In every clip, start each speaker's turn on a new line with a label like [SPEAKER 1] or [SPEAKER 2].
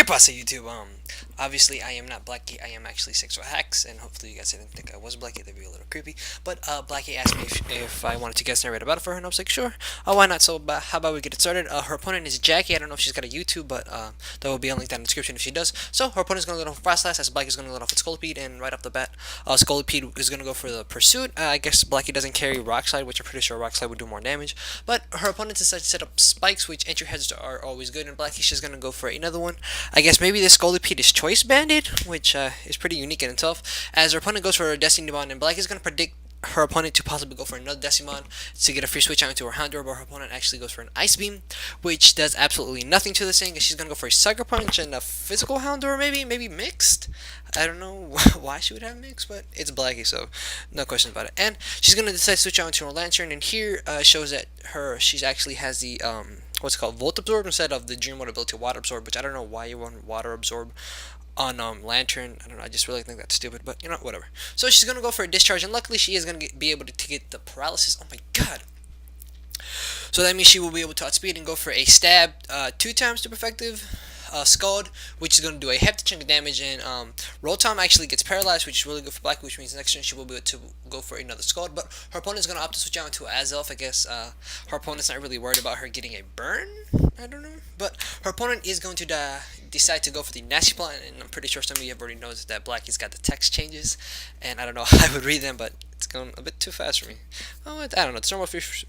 [SPEAKER 1] pasa YouTube? Obviously I am not Blackie. I am actually 6ftHax, and hopefully you guys didn't think I was Blackie. That'd be a little creepy. But Blackie asked me if I wanted to guest narrate a battle for her, and I was like, sure. Oh, why not? So how about we get it started? Her opponent is Jackie. I don't know if she's got a YouTube, but that will be a link down in the description if she does. So her opponent is gonna go off fast last, as Blackie's gonna go off with Scolipede, and right off the bat, Scolipede is gonna go for the pursuit. I guess Blackie doesn't carry Rock Slide, which I'm pretty sure Rock Slide would do more damage. But her opponent decides to set up spikes, which entry heads are always good, and Blackie's just gonna go for another one. I guess maybe this Scolipede is choice banded, which is pretty unique in itself. As her opponent goes for a Destiny Bond, and Blackie's gonna predict her opponent to possibly go for another Decimon to get a free switch out into her Houndour, but her opponent actually goes for an Ice Beam, which does absolutely nothing to this thing, and she's gonna go for a Sucker Punch and a physical Houndour, maybe mixed. I don't know why she would have mixed, but it's Blackie, so no questions about it. And she's gonna decide to switch out into her Lantern, and here shows that she's actually has the what's it called, Volt Absorb instead of the Dream Mode ability Water Absorb, which I don't know why you want Water Absorb on Lantern. I don't know, I just really think that's stupid, but you know, whatever. So she's gonna go for a Discharge, and luckily she is gonna be able to get the Paralysis. Oh my god. So that means she will be able to outspeed and go for a Stab 2 times super effective. Scald, which is going to do a hefty chunk of damage, and Rotom actually gets paralyzed, which is really good for Blackie, which means next turn she will be able to go for another Scald, but her opponent is going to opt to switch out into Azelf. I guess her opponent's not really worried about her getting a burn, I don't know, but her opponent is going to decide to go for the Nasty Plot, and I'm pretty sure some of you have already noticed that Blackie's got the text changes, and I don't know how I would read them, but it's going a bit too fast for me. Oh, I don't know, it's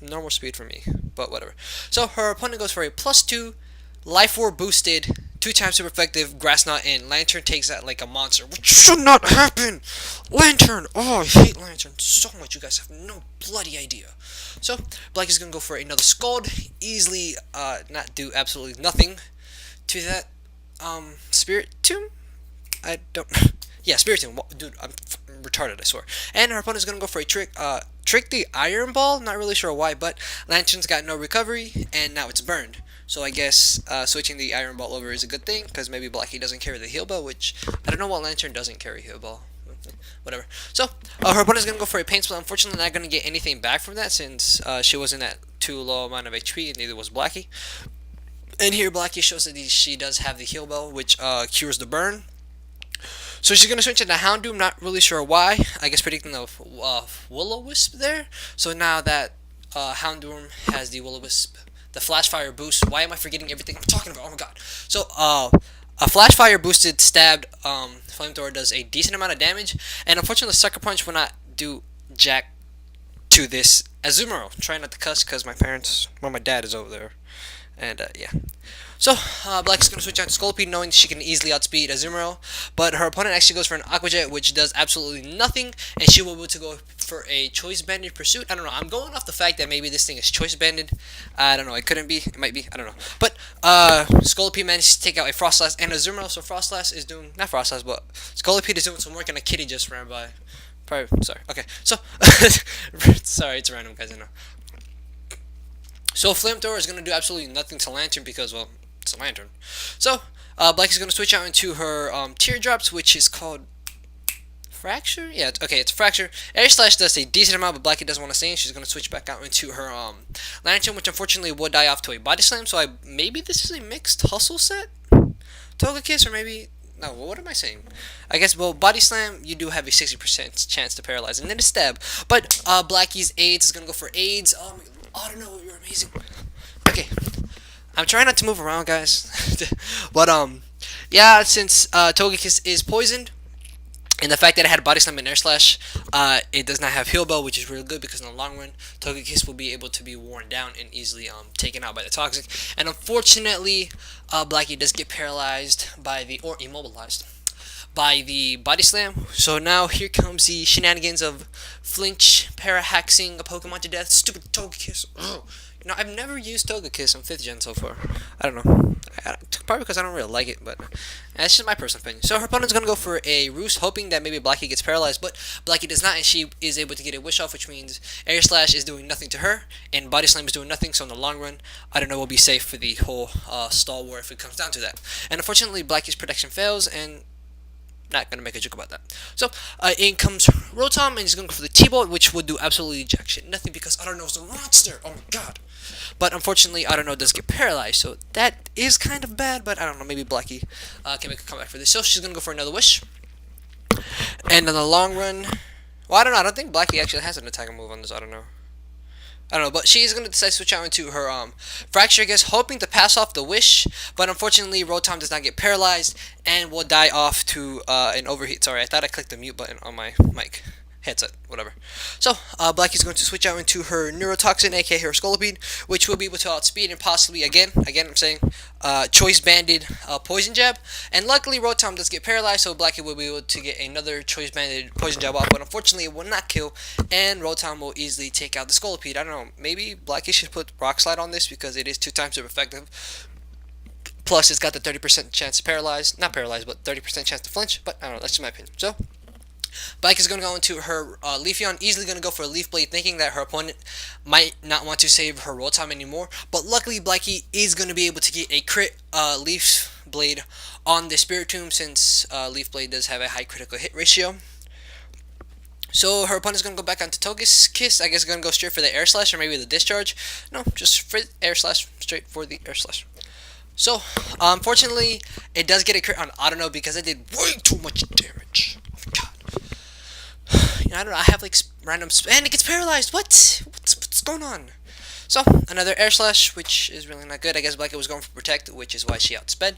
[SPEAKER 1] normal speed for me, but whatever. So her opponent goes for a +2 Life Orb boosted 2 times super effective Grass Knot, and Lantern takes that like a monster, which should not happen. Lantern, oh, I hate Lantern so much. You guys have no bloody idea. So Blackie's gonna go for another Scald, easily not do absolutely nothing to that Spirit Tomb. I don't. Yeah, Spirit Tomb. Dude, I'm retarded, I swear. And her opponent's gonna go for a Trick the Iron Ball. Not really sure why, but Lantern's got no recovery, and now it's burned. So I guess switching the Iron Ball over is a good thing, because maybe Blackie doesn't carry the Heal Bell, which I don't know what Lantern doesn't carry Heal Bell. Whatever. So her opponent's gonna go for a Pain Split. Unfortunately, not gonna get anything back from that, since she wasn't at too low amount of HP, and neither was Blackie. And here Blackie shows that she does have the Heal Bell, which cures the burn. So she's gonna switch into Houndoom. Not really sure why. I guess predicting the Will-O-Wisp there. So now that Houndoom has the Will-O-Wisp, the Flash Fire boost. Why am I forgetting everything I'm talking about? Oh my god. So a Flash Fire boosted stabbed Flamethrower does a decent amount of damage, and unfortunately Sucker Punch will not do jack to this Azumarill. Try not to cuss because my dad is over there, and yeah. So Black's gonna switch out to Scolipede, knowing she can easily outspeed Azumarill, but her opponent actually goes for an Aqua Jet, which does absolutely nothing, and she will be able to go for a Choice Banded Pursuit. I don't know. I'm going off the fact that maybe this thing is Choice Banded. I don't know. It couldn't be. It might be. I don't know. But Scolipede managed to take out a Frostlass and Azumarill. So Frostlass is doing, not Frostlass, but Scolipede is doing some work, and a kitty just ran by. Probably. Sorry. Okay. So sorry, it's random, guys. I know. So Flamethrower is gonna do absolutely nothing to Lantern because, well, it's a Lantern. So Blackie's gonna switch out into her Teardrops, which is called Fracture. Yeah, okay, it's Fracture. Air Slash does a decent amount, but Blackie doesn't want to stay in. She's gonna switch back out into her Lantern, which unfortunately would die off to a Body Slam. So maybe this is a mixed Hustle set, Togekiss, or maybe. No, what am I saying? I guess, well, Body Slam, you do have a 60% chance to paralyze, and then a Stab. But Blackie's AIDS is gonna go for AIDS. I don't know, you're amazing. Okay, I'm trying not to move around, guys. But yeah, since Togekiss is poisoned, and the fact that it had Body Slam and Air Slash, it does not have Heal Bell, which is really good because in the long run, Togekiss will be able to be worn down and easily taken out by the Toxic. And unfortunately, Blackie does get paralyzed or immobilized by the Body Slam. So now here comes the shenanigans of flinch para-haxing a Pokemon to death. Stupid Togekiss. Ugh. You know, I've never used Togekiss on 5th gen so far. I don't know. Probably because I don't really like it, but that's just my personal opinion. So her opponent's going to go for a Roost, hoping that maybe Blackie gets paralyzed, but Blackie does not, and she is able to get a Wish Off, which means Air Slash is doing nothing to her, and Body Slam is doing nothing, so in the long run, I don't know, we'll be safe for the whole Stall War if it comes down to that. And unfortunately, Blackie's protection fails, and not gonna make a joke about that. So in comes Rotom, and he's gonna go for the T-Bolt, which would do absolutely jack shit, nothing, because I don't know, it's a monster. Oh my god. But unfortunately, I don't know, does get paralyzed, so that is kind of bad. But I don't know, maybe Blackie can make a comeback for this. So she's gonna go for another wish, and in the long run, well, I don't know. I don't think Blackie actually has an attack move on this. I don't know, but she's going to decide to switch out into her Fracture, I guess, hoping to pass off the wish, but unfortunately, Rotom does not get paralyzed and will die off to an overheat. Sorry, I thought I clicked the mute button on my mic. Headset, whatever. So, Blackie's going to switch out into her Neurotoxin, aka her Scolipede, which will be able to outspeed and possibly, again, I'm saying, Choice Banded Poison Jab. And luckily, Rotom does get paralyzed, so Blackie will be able to get another Choice Banded Poison Jab off, but unfortunately, it will not kill, and Rotom will easily take out the Scolipede. I don't know, maybe Blackie should put Rock Slide on this because it is 2 times as effective. Plus, it's got the 30% chance to paralyze. Not paralyze, but 30% chance to flinch, but I don't know, that's just my opinion. So, Blackie is going to go into her Leafeon, easily going to go for a Leaf Blade, thinking that her opponent might not want to save her Rotom anymore. But luckily, Blackie is going to be able to get a crit Leaf Blade on the Spiritomb, since Leaf Blade does have a high critical hit ratio. So her opponent's going to go back onto Togekiss. I guess going to go straight for the Air Slash, or maybe the Discharge. No, just for Air Slash, straight for the Air Slash. So, unfortunately, it does get a crit on I don't know, because it did way too much damage. I don't know, I have like random and it gets paralyzed. What's going on? So, another Air Slash, which is really not good. I guess Blackie was going for Protect, which is why she outsped.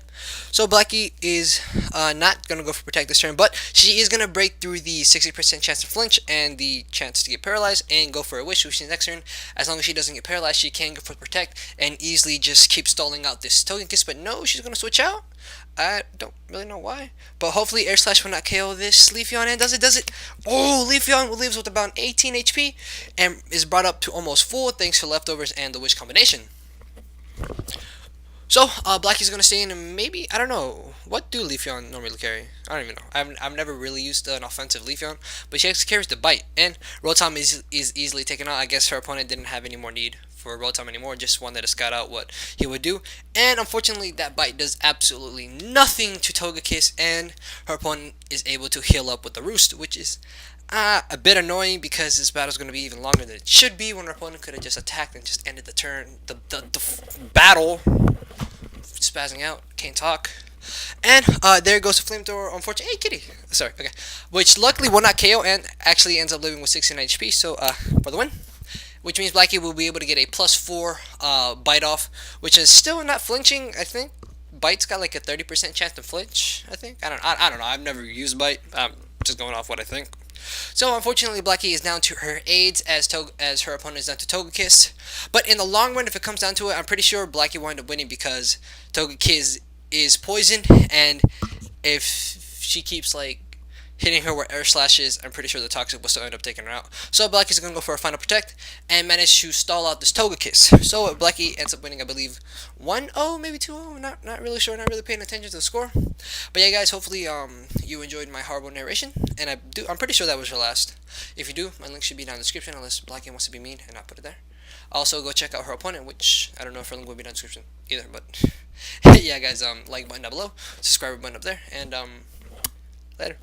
[SPEAKER 1] So, Blackie is not going to go for Protect this turn, but she is going to break through the 60% chance to flinch and the chance to get paralyzed and go for a Wish, which is next turn. As long as she doesn't get paralyzed, she can go for Protect and easily just keep stalling out this Togekiss. But no, she's going to switch out. I don't really know why, but hopefully Air Slash will not KO this Leafeon, and does it? Oh, Leafeon lives with about 18 HP and is brought up to almost full thanks to leftovers and the Wish combination. So, Blackie's going to stay in, and maybe, I don't know, what do Leafeon normally carry? I don't even know. I've never really used an offensive Leafeon, but she actually carries the Bite, and Rotom is easily taken out. I guess her opponent didn't have any more need for Rotom anymore, just wanted to scout out what he would do, and unfortunately, that Bite does absolutely nothing to Togekiss, and her opponent is able to heal up with the Roost, which is a bit annoying because this battle is going to be even longer than it should be, when her opponent could have just attacked and just ended the turn, the battle. Spazzing out, can't talk. And there goes the Flamethrower, unfortunately. Hey, kitty! Sorry, okay. Which luckily will not KO and actually ends up living with 69 HP, so for the win. Which means Blackie will be able to get a +4 Bite off, which is still not flinching, I think. Bite's got like a 30% chance to flinch, I think. I don't know, I've never used Bite. I'm just going off what I think. So unfortunately, Blackie is down to her aids as her opponent is down to Togekiss. But in the long run, if it comes down to it, I'm pretty sure Blackie will end up winning because Togekiss is poisoned, and if she keeps like hitting her with Air Slashes, I'm pretty sure the Toxic will still end up taking her out. So Blackie's going to go for a Final Protect and manage to stall out this Togekiss. So Blackie ends up winning, I believe, 1-0, maybe 2-0. Not really sure. Not really paying attention to the score. But yeah, guys, hopefully you enjoyed my horrible narration, and I'm pretty sure that was your last. If you do, my link should be down in the description, unless Blackie wants to be mean and not put it there. Also, go check out her opponent, which I don't know if her link will be down in the description either. But yeah, guys, like button down below, subscribe button up there, and later.